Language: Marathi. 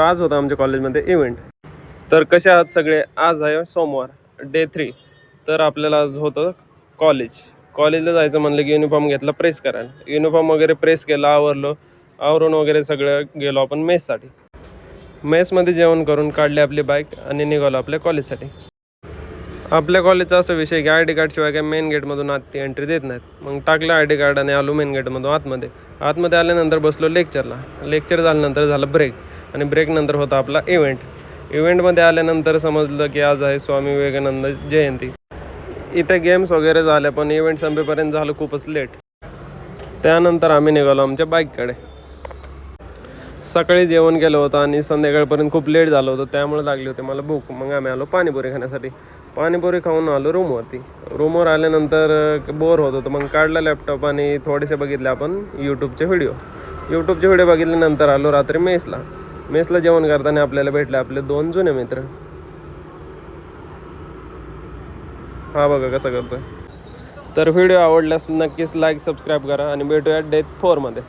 आज होता आमच्या कॉलेजमध्ये इव्हेंट. तर कसे आहात सगळे? आज आहे सोमवार, डे 3. तर आपल्याला आज होतं कॉलेजला जायचं म्हणलं की युनिफॉर्म घेतला प्रेस करायला. युनिफॉर्म वगैरे प्रेस केला, आवरून वगैरे सगळं गेलो आपण मेससाठी. मेसमध्ये जेवण करून काढली आपली बाईक आणि निघालो आपल्या कॉलेजसाठी. आपल्या कॉलेजचा असा विषय की ID कार्डशिवाय काय मेन गेटमधून आत ती एंट्री देत नाहीत. मग टाकलं ID कार्ड आणि आलो मेन गेटमधून आतमध्ये आल्यानंतर बसलो लेक्चर झाल्यानंतर झालं ब्रेक आणि ब्रेकनंतर होता आपला इव्हेंटमध्ये आल्यानंतर समजलं की आज आहे स्वामी विवेकानंद जयंती. इथे गेम्स वगैरे झाले पण इव्हेंट संपेपर्यंत झालं खूपच लेट. त्यानंतर आम्ही निघालो आमच्या बाईककडे. सकाळी जेवण केलं होतं आणि संध्याकाळपर्यंत खूप लेट झालं होतं, त्यामुळे लागली होती मला भूक. मग आम्ही आलो पाणीपुरी खाण्यासाठी. पाणीपुरी खाऊन आलो रूमवर आल्यानंतर बोर होत होतं. मग काढला लॅपटॉप आणि थोडेसे बघितले आपण यूट्यूबचे व्हिडिओ बघितल्यानंतर आलो रात्री मेसला जेवण करताना आपल्याला भेटले आपले 2 जुने मित्र. हा बघा कसं करतोय. तर व्हिडिओ आवडल्यास नक्कीच लाईक सबस्क्राईब करा आणि भेटूया डे 4 मध्ये.